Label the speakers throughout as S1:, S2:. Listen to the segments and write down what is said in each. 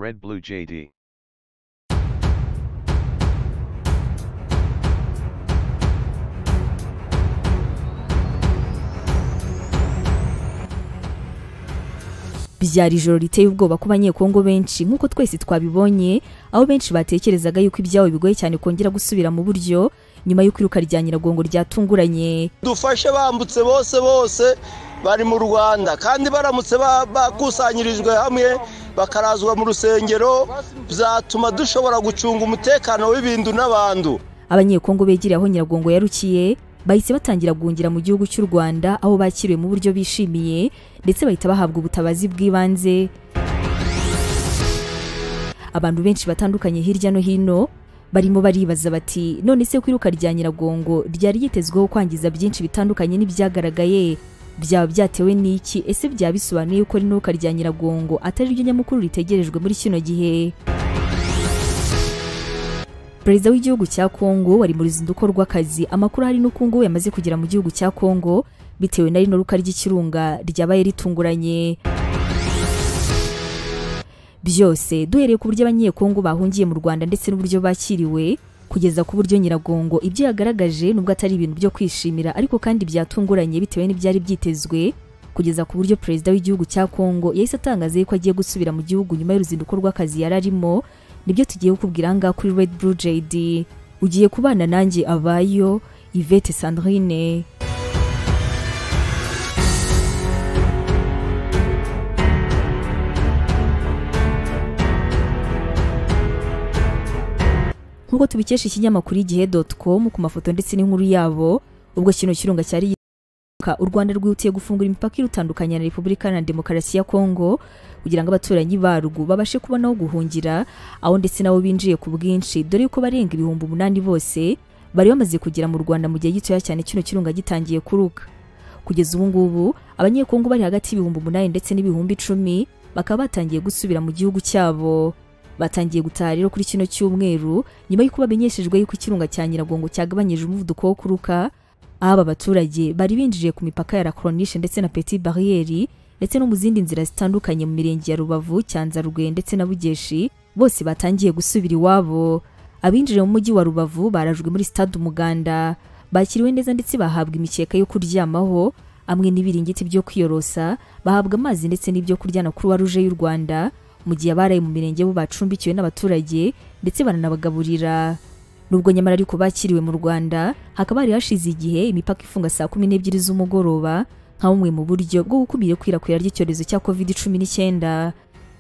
S1: Red Blue JD.
S2: Byari ijoro riteye ubwoba ku banyekongo benshi nkuko twese twabibonye, aho benshi batekerezaga yuko ibyawo bigoye cyane kongera gusubira mu buryo nyuma y'uko iruka rya Nyiragongo ryatunguranye.
S3: Dufashe bambutse bose bari mu Rwanda kandi baramutse bakusanyirijwe hamwe bakarazwa mu rusengero, bizatuma dushobora gucunga umutekano w'ibintu n'abantu.
S2: Abanyekongo begereye aho Nyiragongo yarukiye bahise batangira guhungira mu gihugu cy'u Rwanda, aho bakiriwe mu buryo bishimiye ndetse bahita bahabwa ubutabazi bw'ibanze. Abantu benshi batandukanye hirya no hino barimo baribaza bati none se kwiruka rya Nyiragongo ryari yitezweho kwangiza byinshi bitandukanye n'ibyagaragaye, byaba byatewe n'iki? Ese byabisobanuye yuko rinuka rya Nyiragongo atari ryo nyamukuru ritegerejwe muri kino gihe? Perezida w'igihugu cya Kongo wari mu ruzinduko rw'akazi, amakuru hari n'uko ngo yamaze kugera mu gihugu cya Kongo bitewe na rino ruka ry'ikirunga ryabaye ritunguranye. Byose duhereye ku buryo abanyekongo bahungiye mu Rwanda ndetse n'uburyo bakiriwe, kugeza ku buryo Nyiragongo ibyo yagaragaje nubwo atari ibintu byo kwishimira ariko kandi byatunguranye bitewe n'ibyari byitezwe, kugeza ku buryo perezida w'igihugu cya Kongo yahise atangaza ko agiye gusubira mu gihugu nyuma y'uruzinduko rw'akazi yararimo. Nibyo tugiye kukubwira ngaha kuri Red Blue JD. Ugiye kubana nanjye Abayo Yvette Sandrine. Nkuko tubikesha ikinyamakuru igihe.com ku mafoto ndetse n'inkuru yabo, ubwo kino kirunga cyari u Rwanda rwihutiye gufungura imipaka irutandukanya na Repubulika na Demokarasi ya Kongo kugira ngo abaturanyi barwo babashe kubona aho guhungira, aho ndetse nabo binjiye ku bwinshi, dore yuko barenga 8,000 bose bari bamaze kugera mu Rwanda mu gihe gitoya cyane kino kirunga gitangiye kuruka. Kugeza ubu ngubu abanyekongo bari hagati y'8,000 ndetse n'10,000 bakaba batangiye gusubira mu gihugu cyabo. Batangiye gutaha rero kuri kino cyumweru nyuma y'uko bamenyeshejwe yuko ikirunga cya Nyiragongo cyagabanyije umuvuduko wo kuruka. Aba baturage bari binjiye ku mipaka ya La Corniche ndetse na Petit Barriere ndetse no mu zindi nzira zitandukanye mu mirenge ya Rubavu, Cyanzarwe ndetse na Bugeshi, bose batangiye gusubira iwabo. Abinjire mu mujyi wa Rubavu barajwe muri Stade Umuganda, bakiriwe neza ndetse bahabwa imikeka yo kuryamaho amwe n'ibiringiti byo kwiyorosa, bahabwa amazi ndetse n'ibyo kurya na Croix Rouge y'u Rwanda, mu gihe abaraye mu mirenge bo bacumbikiwe n'abaturage ndetse baranabagaburira. Nubwo nyamara ariko bakiriwe mu Rwanda, hakaba hari hashize igihe imipaka ifunga saa 12 z'umugoroba nka bumwe mu buryo bwo gukumira ikwirakwira ry'icyorezo cya COVID-19.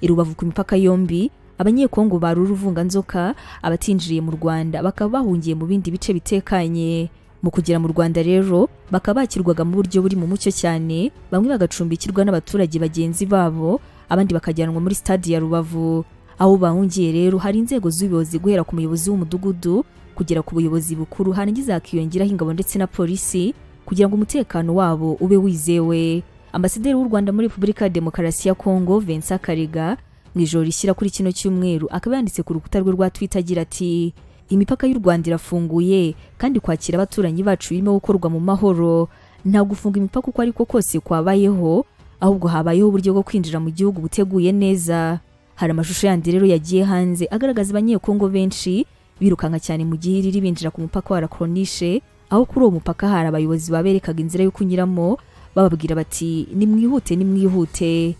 S2: Irubavu ku mipaka yombi abanyekongo barura uvunganzoka abatinjiriye mu Rwanda bakaba bahungiye mu bindi bice bitekanye. Mu kugera mu Rwanda rero bakaba bakirwaga mu buryo buri mu mucyo cyane, bamwe bagacumbikirwa n'abaturage bagenzi babo, abandi bakajyanwa muri stade ya Rubavu. Aho bahungiye rero hari inzego z'ubuyobozi guhera ku muyobozi w'umudugudu kugera ku buyobozi bukuru, harangiza hakiyongeraho ingabo ndetse na polisi kugira ngo umutekano wabo ube wizewe. Ambasaderi w'u Rwanda muri Repubulika ya Demokarasi ya Kongo Vincent Karega mu ijoro rishyira kuri kino cyumweru akaba yanditse ku rukuta rwe rwa Twitter agira ati imipaka y'u Rwanda irafunguye kandi kwakira abaturanyi bacu birimo gukorwa mu mahoro. Nta gufunga imipaka uko ariko kose kwabayeho, ahubwo habayeho uburyo bwo kwinjira mu gihugu buteguye neza. Hari amashusho yandi rero yagiye hanze agaragaza abanyekongo benshi birukanka cyane mu gihe riri binjira ku mupaka wa La Corniche, aho kuri uwo mupaka hari abayobozi baberekaga inzira yo kunyuramo bababwira bati nimwihute nimwihute.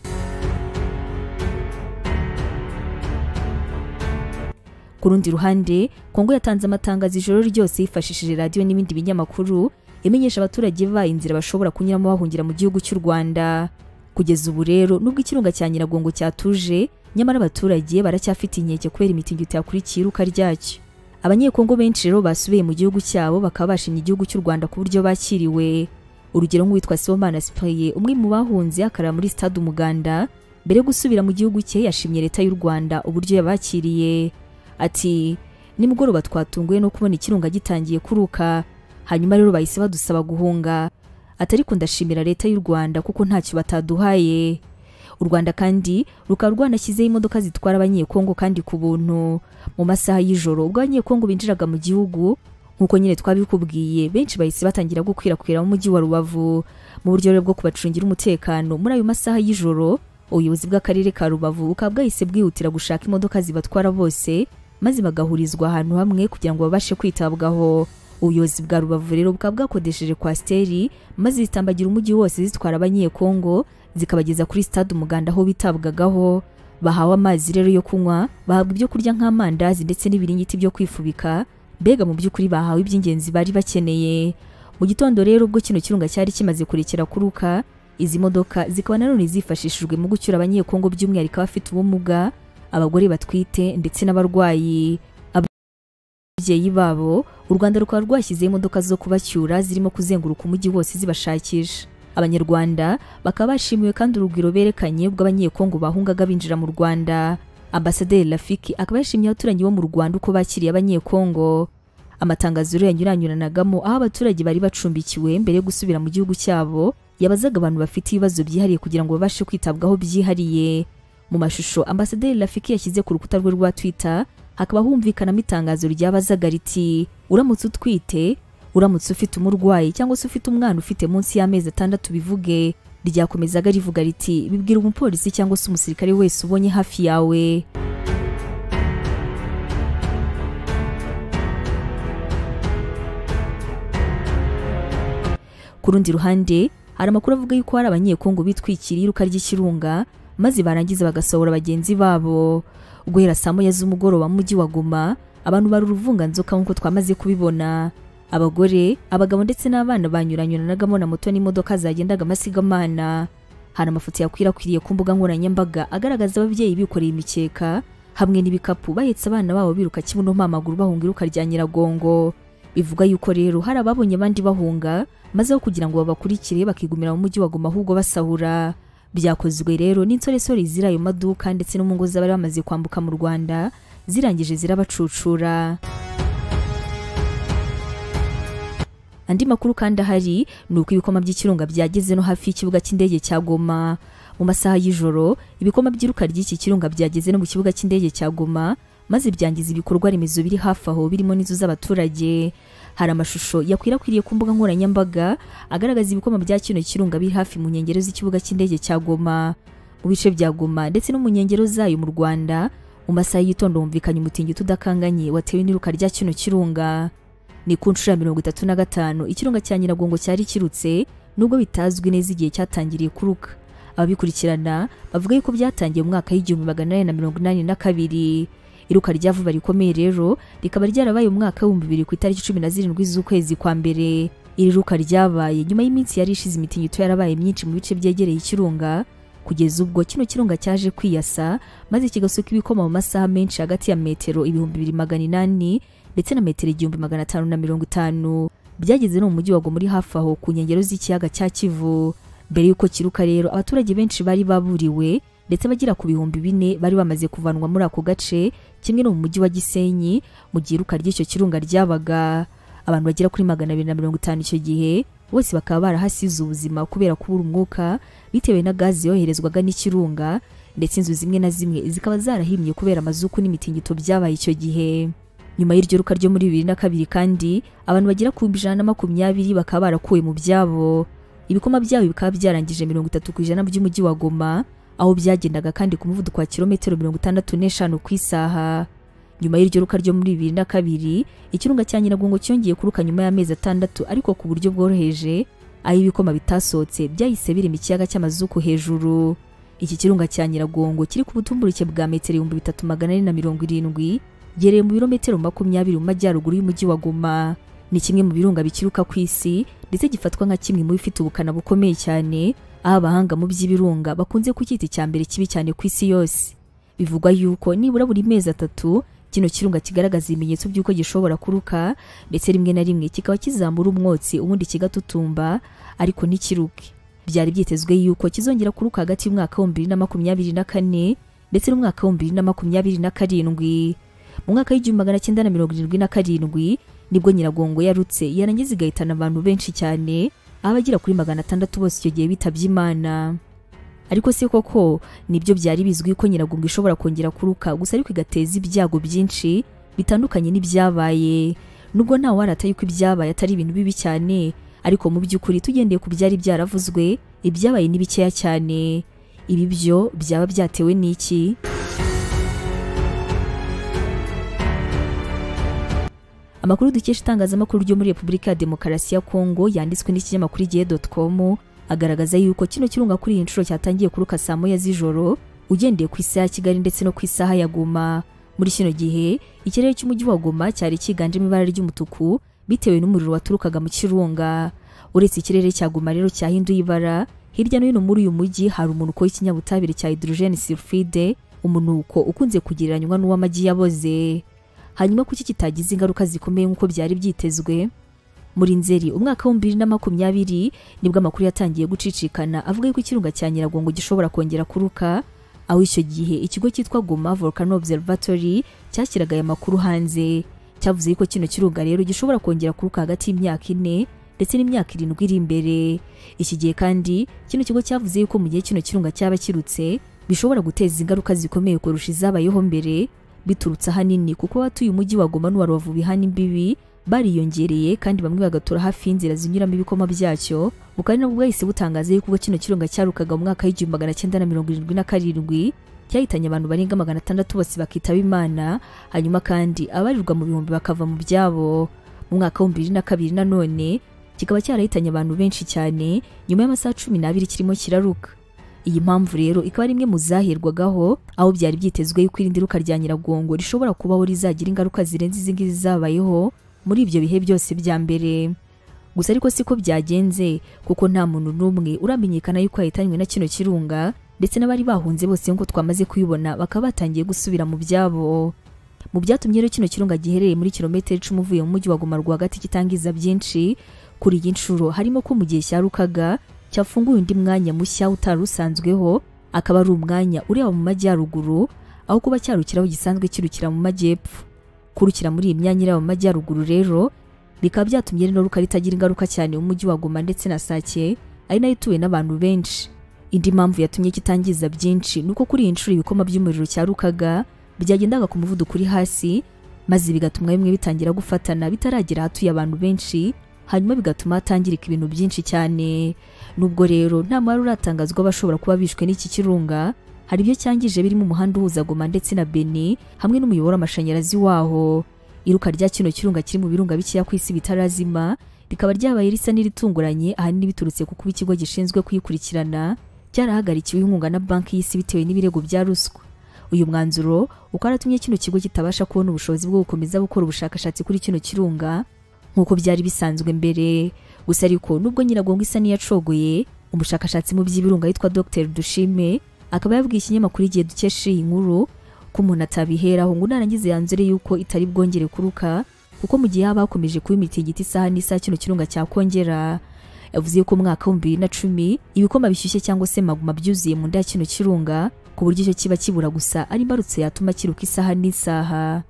S2: Ku rundi ruhande, Kongo yatanze amatangazo ijoro ryose yifashishije radio n'ibindi binyamakuru imenyesha abaturage ba inzira bashobora kunyuramo bahungira mu gihugu cy'u Rwanda. Kugeza ubu rero nubwo ikirunga cya Nyiragongo cyatuje, nyamara abaturage baracyafite inkeke kubera imitingito yakurikiye iruka ryacyo. Abanyekongo benshi rero basubiye mu gihugu cyabo bakaba bashimye igihugu cy'u Rwanda ku buryo bakiriwe. Urugero nk'uwitwa Sibomana Cyprien, umwe mu bahunze akara muri Stade Umuganda, mbere yo gusubira mu gihugu cye yashimye leta y'u Rwanda uburyo yabakiriye. Ati nimugoroba twatunguye no kubona ikirunga gitangiye kuruka, hanyuma rero bahise badusaba guhunga. Atariko ndashimira leta y'u Rwanda kuko ntacyo bataduhaye. U Rwanda kandi rukaba rwanashyizeho imodoka zitwara abanyekongo kandi ku buntu mu masaha y'ijoro ubwo abanyekongo binjiraga mu gihugu. Nkuko nyine twabikubwiye, benshi bahise batangira gukwirakwira mu mujyi wa Rubavu mu buryo bwo kubacungira umutekano muri ayo masaha y'ijoro ubuyobozi bw'akarere ka Rubavu bukaba bwahise bwihutira gushaka imodoka zibatwara bose maze bagahurizwa ahantu hamwe kugira ngo babashe kwitabwaho. Ubuyobozi bwa Rubavu rero bukaba bwakodesheje kwasiteri maze zitambagira umujyi wose zitwara abanyekongo zikabageza kuri stade Umuganda aho bitabwagaho. Bahawe amazi rero yo kunywa, bahabwa ibyo kurya nk'amandazi ndetse n'ibiringiti byo kwifubika, mbega mu by'ukuri bahawe iby'ingenzi bari bakeneye. Mu gitondo rero ubwo kino kirunga cyari kimaze kurekera kuruka, izi modoka zikaba nanone zifashishijwe mu gucyura abanyekongo by'umwihariko abafite ubumuga, abagore batwite ndetse n'abarwayi. Ababyeyi babo u Rwanda rukaba rwashyizeho imodoka zo kubacyura zirimo kuzenguruka umujyi wose zibashakisha. Abanyarwanda bakaba bashimiwe kandi urugwiro berekanye ubwo abanyekongo bahungaga binjira mu Rwanda. Ambasaderi Rafiki akaba yashimiye abaturanyi bo mu Rwanda uko bakiriye abanyekongo. Amatangazo yanyuranyuranagamo aho abaturage bari bacumbikiwe mbere yo gusubira mu gihugu cyabo yabazaga abantu bafite ibibazo byihariye kugira ngo babashe kwitabwaho byihariye. Mu mashusho Ambasaderi Rafiki yashyize ku rukuta rwe rwa Twitter hakaba humvikanamo itangazo ryabazaga riti uramutse utwite, uramutse ufite umurwayi cyangwa se ufite umwana ufite munsi y'amezi 6 bivuge. Ryakomezaga rivuga riti bibwira umupolisi cyangwa se umusirikare wese ubonye hafi yawe. Ku rundi ruhande hari amakuru avuga yuko hari abanyekongo bitwikiriye iruka ry'ikirunga maze barangiza bagasohora bagenzi babo. Guhera saa moya z'umugoroba mu mujyi wa Goma abantu bari uruvunganzoka nk'uko twamaze kubibona. Abagore, abagabo ndetse n'abana banyuranyuranagamo na moto n'imodoka zagendaga amasigamana. Hari amafoto yakwirakwiriye ku mbuga nkoranyambaga agaragaza ababyeyi bikoreye imikeka hamwe n'ibikapu bahetse abana babo biruka kibuno mpamaguru bahunga iruka rya Nyiragongo. Bivuga yuko rero hari ababonye abandi bahunga maze aho kugira ngo babakurikire bakigumira mu mujyi wa Goma ahubwo basahura. Byakozwe rero n'insoresore ziri ayo maduka ndetse no mu ngo z'abari bamaze kwambuka mu Rwanda zirangije zirabacucura. Andi makuru kandi ahari ni uko ibikoma by'ikirunga byageze no hafi y'ikibuga cy'indege cya Goma. Mu masaha y'ijoro ibikoma by'iruka ry'iki kirunga byageze no mu kibuga cy'indege cya Goma maze byangiza ibikorwa remezo biri hafi aho birimo n'inzu z'abaturage. Hari amashusho yakwirakwiriye ku mbuga nkoranyambaga agaragaza ibikoma bya kino kirunga biri hafi mu nkengero z'ikibuga cy'indege cya Goma. Mu bice bya Goma ndetse no mu nkengero zayo mu Rwanda mu masaha y'itondo humvikanye umutingito udakanganye watewe n'iruka rya kino kirunga. Ni ku nshuro ya 35 ikirunga cya Nyiragongo cyari kirutse nubwo bitazwi neza igihe cyatangiriye kuruka. Ababikurikirana bavuga yuko byatangiye mu mwaka w'1882. Iruka rya vuba rikomeye rero rikaba ryarabaye mu mwaka w'2000 ku itariki 17 z'ukwezi kwa mbere. Iri ruka ryabaye nyuma y'iminsi yari ishize imitingito yarabaye myinshi mu bice byegereye ikirunga kugeza ubwo kino kirunga cyaje kwiyasa maze kigasuka ibikoma mu masaha menshi hagati ya metero 2800 ndetse na metero 1550. Byageze no mu mujyi wa Goma muri hafi aho ku nkengero z'ikiyaga cya Kivu. Mbere yuko kiruka rero abaturage benshi bari baburiwe ndetse bagira ku 4,000 bari bamaze kuvanwa muri ako gace kimwe no mu mujyi wa Gisenyi mu gihe iruka ry'icyo kirunga ryabaga. Abantu bagera kuri 250 icyo gihe bose bakaba barahasize ubuzima kubera kubura umwuka bitewe na gazi yoherezwaga n'ikirunga ndetse inzu zimwe na zimwe zikaba zarahimye kubera amazuku n'imitingito byabaye icyo gihe. Nyuma y'iryo ruka ryo muri 2002 kandi abantu bagera ku 120 bakaba barakuwe mu byabo. Ibikoma byabo bikaba byarangije 30% by'umujyi wa Goma aho byagendaga kandi ku muvuduko wa kilometero 65 ku isaha. Nyuma y'iryo ruka ryo muri 2002 ikirunga cya Nyiragongo cyongeye kuruka nyuma y'amezi 6 ariko ku buryo bworoheje aho ibikoma bitasotse byahise biri mu kiyaga cy'amazuku hejuru. Iki kirunga cya Nyiragongo kiri ku butumburuke bwa metero 3470 gereye mu birometero 20 mu majyaruguru y'umujyi wa Goma. Ni kimwe mu birunga bikiruka ku isi ndetse gifatwa nka kimwe mu bifite ubukana bukomeye cyane aho abahanga mu by'ibirunga bakunze kucyita cyambere kibi cyane ku isi yose. Bivugwa yuko nibura buri mezi 3 kino kirunga kigaragaza ibimenyetso by'uko gishobora kuruka ndetse rimwe na rimwe kikaba kizamura umwotsi ubundi kigatutumba ariko ntikiruke. Byari byitezwe yuko kizongera kuruka hagati y'umwaka wa 2024 ndetse n'umwaka wa 2027. Mu mwaka w'1977 nibwo Nyiragongo yarutse yarangiza igahitana abantu benshi cyane abagira kuri 600 bose icyo gihe bitabye Imana. Ariko se koko nibyo byari bizwi ko Nyiragongo ishobora kongera kuruka gusa ariko igateza ibyago byinshi bitandukanye n'ibyabaye. Nubwo nta warata yuko ibyabaye atari ibintu bibi cyane ariko mu by'ukuri tugendeye ku byari byaravuzwe ibyabaye ni bikeya cyane. ibi byo byaba byatewe n'iki? Amakuru dukesha itangazamakuru ryo muri Repubulika ya Demokarasi ya Kongo yanditswe n'ikinyamakuru igihe.com agaragaza yuko kino kirunga kuri iyi nshuro cyatangiye kuruka saa moya z'ijoro ugendeye ku isaha ya Kigali ndetse no ku isaha ya Goma. Muri kino gihe ikirere cy'umujyi wa Goma cyari cyiganjemo ibara ry'umutuku bitewe n'umuriro waturukaga mu kirunga. Uretse ikirere cya Goma rero cyahinduye ibara, hirya no hino muri uyu mujyi hari umunuko w'ikinyabutabire cya hydrogen sulfide, umunuko ukunze kugereranywa n'uw'amagi yaboze. Hanyuma kuki kitagize ingaruka zikomeye nk'uko byari byitezwe? Muri Nzeri umwaka wa 2020 nibwo amakuru yatangiye gucicikana avuga yuko ikirunga cya Nyiragongo gishobora kongera kuruka, aho icyo gihe ikigo cyitwa Goma Volcano Observatory cyashyiraga aya makuru hanze. Cyavuze yuko kino kirunga rero gishobora kongera kuruka hagati y'imyaka 4 ndetse n'imyaka 7 iri imbere. Iki gihe kandi kino kigo cyavuze yuko mu gihe kino kirunga cyaba kirutse bishobora guteza ingaruka zikomeye kurusha izabayeho mbere, biturutse ahanini kuko batuye umujyi wa Goma n'uwa Rubavu bihana imbibi bariyongereye kandi bamwe bagatura hafi y'inzira zinyuramo ibikoma byacyo. Bukari nabwo bwahise butangaza yuko kino kirunga cyarukaga mu mwaka w'1977 cyahitanye abantu barenga 600 bose bakitaba Imana, hanyuma kandi abarirwa mu bihumbi bakava mu byabo. Mu mwaka wa 2002 nanone kikaba cyarahitanye abantu benshi cyane nyuma y'amasaha 12 kirimo kiraruka. Iyi mpamvu rero ikaba ari imwe mu zahirwagaho, aho byari byitezwe yuko irindiruka rya Nyiragongo rishobora kubaho rizagira ingaruka zirenze izingizi zabayeho muri ibyo bihe byose bya mbere. Gusa ariko siko byagenze kuko nta muntu n'umwe uramenyekana yuko yahitanywe na kino kirunga, ndetse n'abari bahunze bose ngo twamaze kuyibona bakaba batangiye gusubira mu byabo. Mu byatumye rero kino kirunga giherereye muri kilometero 10 uvuye mu mujyi wa Goma rwagati kitangiza byinshi kuri iyi nshuro, harimo ko mu gihe cyarukaga cyafunguye undi mwanya mushya utarusanzweho, akaba ari umwanya ureba mu majyaruguru aho kuba cyarukiraho gisanzwe kirukira mu majyepfo. Kurukira muri iyi myanya ireba mu majyaruguru rero bikaba byatumye rero ruka ritagira ingaruka cyane mu mujyi wa Goma ndetse na Sake, ari nayo ituwe n'abantu benshi. Indi mpamvu yatumye kitangiza byinshi nuko kuri iyi nshuro ibikoma by'umuriro cyarukaga byagendaga ku muvuduko uri hasi, maze bigatuma bimwe bitangira gufatana bitaragera hatuye abantu benshi, hanyuma bigatuma hatangirika ibintu byinshi cyane. Nubwo rero nta mwari uratangazwa bashobora kuba bishwe n'iki kirunga, hari ibyo cyangije birimo umuhanda uhuza Goma ndetse na Beni hamwe n'umuyoboro w'amashanyarazi waho. Iruka rya kino kirunga kiri mu birunga bikeya ku isi bitarazima rikaba ryabaye risa n'iritunguranye, ahanini biturutse ku kuba ikigo gishinzwe kuyikurikirana cyarahagarikiwe inkunga na banki y'isi bitewe n'ibirego bya ruswa. Uyu mwanzuro ukaratumye kino kigo kitabasha kubona ubushobozi bwo gukomeza gukora ubushakashatsi kuri kino kirunga nk'uko byari bisanzwe mbere. Gusa ariko nubwo Nyiragongo isa n'iyacogoye, umushakashatsi mu by'ibirunga yitwa Dr Dushime akaba yabwiye ikinyamakuru igihe dukesha iyi nkuru ko umuntu atabiheraho ngo narangize yanzure yuko itari bwongere kuruka, kuko mu gihe haba hakomeje kuba imitingito isaha n'isaha kino kirunga cyakongera. Yavuze ko mu mwaka wa 2010 ibikoma bishyushye cyangwa se magma byuzuye mu nda ya kino kirunga ku buryo icyo kiba kibura gusa ari imbarutso yatuma kiruka isaha n'isaha.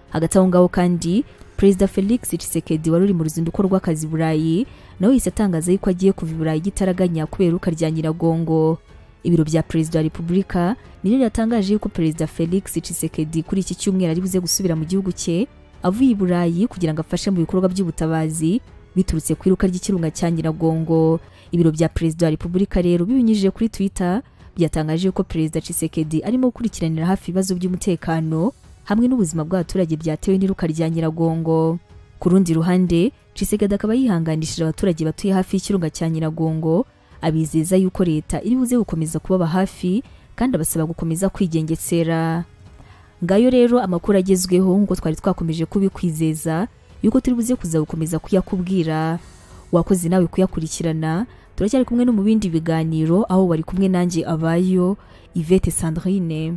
S2: Hagati aho ngaho kandi Perezida Felix Tshisekedi wari uri mu ruzinduko rw'akazi Burayi nawe yise atangaza yuko agiye kuva Burayi gitaraganya kubera uruka rya Nyiragongo. Ibiro bya Perezida wa Repubulika niryo yatangaje yuko Perezida Felix Tshisekedi kuri iki cyumweru ari buze gusubira mu gihugu cye avuye i Burayi kugira ngo afashe mu bikorwa by'ubutabazi biturutse ku iruka ry'ikirunga cya Nyiragongo. Ibiro bya Perezida wa Repubulika rero bibinyujije kuri Twitter byatangaje yuko Perezida Tshisekedi arimo gukurikiranira hafi ibibazo by'umutekano hamwe n'ubuzima bw'abaturage byatewe n'iruka rya Nyiragongo. Ku rundi ruhande, Tshisekedi akaba yihanganishije abaturage batuye hafi y'ikirunga cya Nyiragongo, abizeza yuko leta iri buze gukomeza kubaba hafi kandi abasaba gukomeza kwigengesera. Ngayo rero amakuru agezweho ngo twari twakomeje kubikwizeza yuko turi buze kuza gukomeza kuyakubwira. Wakoze nawe kuyakurikirana, turacyari kumwe no mu bindi biganiro aho wari kumwe nanjye Abayo Yvette Sandrine.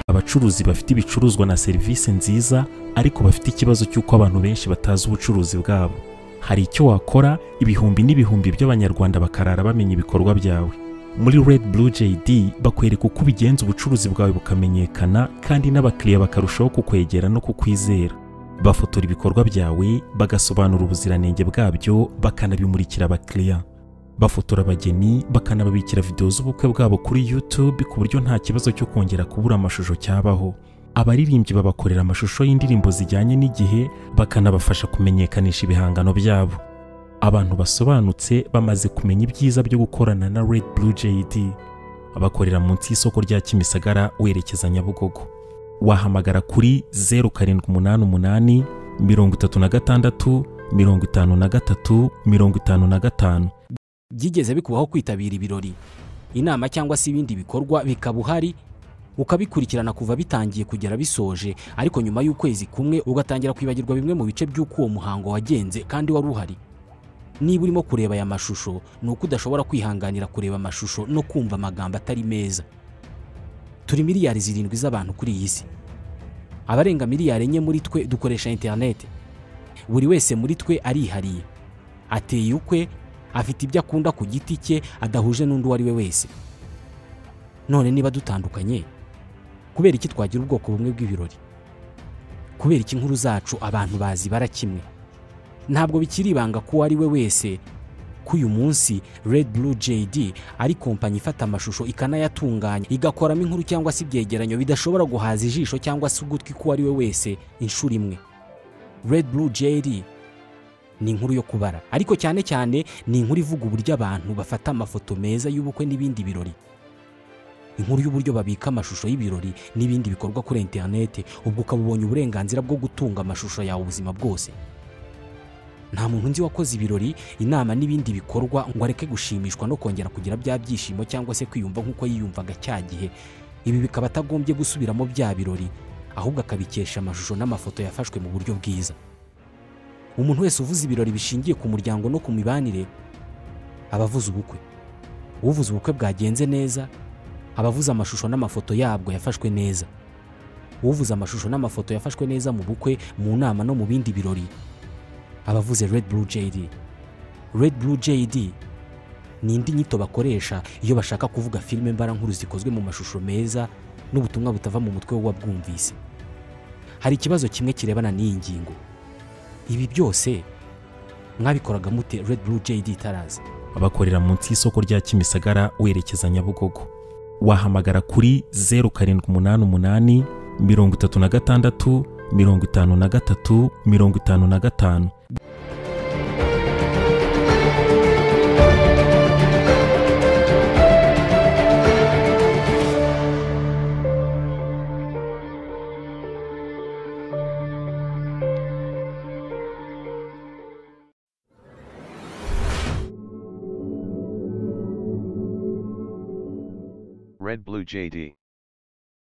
S1: Abacuruzi bafite ibicuruzwa na serivisi nziza ariko bafite ikibazo cy'uko abantu benshi batazi ubucuruzi bwabo. Hari icyo wakora ibihumbi n'ibihumbi by'abanyarwanda bakarara bamenya ibikorwa byawe. Muri Red Blue JD bakwereka uko ubigenza ubucuruzi bwawe bukamenyekana kandi n'abakiriya bakarushaho kukwegera no kukwizera. bafotora ibikorwa byawe bagasobanura ubuziranenge bwabyo bakanabimurikira abakiriya, bafotora abageni bakanababikira video z'ubukwe bwabo kuri YouTube ku buryo nta kibazo cyo kongera kubura amashusho cyabaho. Abaririmbyi babakorera amashusho y'indirimbo zijyanye n'igihe bakanabafasha kumenyekanisha ibihangano byabo. Abantu basobanutse bamaze kumenya ibyiza byo gukorana na Red Blue JD, abakorera munsi y'isoko rya Kimisagara werekeza Nyabugogo. Wahamagara kuri 0788 36 53 55.
S4: Byigeze bikubaho kwitabira ibirori, inama cyangwa se ibindi bikorwa bikaba uhari ukabikurikirana kuva bitangiye kugera bisoje, ariko nyuma y'ukwezi kumwe ugatangira kwibagirwa bimwe mu bice by'uko uwo muhango wagenze kandi wari uhari? Niba urimo kureba aya mashusho nuko udashobora kwihanganira kureba amashusho no kumva amagambo atari meza. Turi miliyari 7 z'abantu kuri iyi si. Abarenga miliyari 4 muri twe dukoresha internet. Buri wese muri twe arihariye, ateye ukwe, afite ibyo akunda ku giti cye adahuje n'undi wari we wese. None niba dutandukanye, kubera iki twagira ubwoko bumwe bw'ibirori? Kubera iki inkuru zacu abantu bazi barakimwe? Ntabwo bikiri ibanga ko ari we wese ko uyu munsi Red Blue JD ari kompanyi ifata amashusho ikanayatunganya igakoramo inkuru cyangwa se ibyegeranyo bidashobora guhaza ijisho cyangwa se ugutwi ko ari we wese inshuro imwe. Red Blue JD ni inkuru yo kubara, ariko cyane cyane ni inkuru ivuga uburyo abantu bafata amafoto meza y'ubukwe n'ibindi birori. Inkuru y'uburyo babika amashusho y'ibirori n'ibindi bikorwa kuri internet, ubwo ukabubonye uburenganzira bwo gutunga amashusho yawe ubuzima bwose. Nta muntu nzi wakoze ibirori, inama n'ibindi bikorwa ngo areke gushimishwa no kongera kugira bya byishimo cyangwa se kwiyumva nk'uko yiyumvaga cya gihe. Ibi bikaba atagombye gusubiramo bya birori, ahubwo akabikesha amashusho n'amafoto yafashwe mu buryo bwiza. Umuntu wese uvuze ibirori bishingiye ku muryango no ku mibanire abavuze ubukwe. Uvuze ubukwe bwagenze neza abavuze amashusho n'amafoto yabwo yafashwe neza. Uvuze amashusho n'amafoto yafashwe neza mu bukwe, mu nama no mu bindi birori abavuze Red Blue JD. Red Blue JD ni indi nyito bakoresha iyo bashaka kuvuga filime mbara nkuru zikozwe mu mashusho meza n'ubutumwa butava mu mutwe w'uwabwumvise. Hari ikibazo kimwe kirebana n'iyi ngingo. Ibi byose mwabikoraga mute Red Blue JD tarazi?
S1: Abakorera munsi y'isoko rya Kimisagara werekeza Nyabugogo. Wahamagara kuri 0788 36 53 55.
S5: Red Blue JD.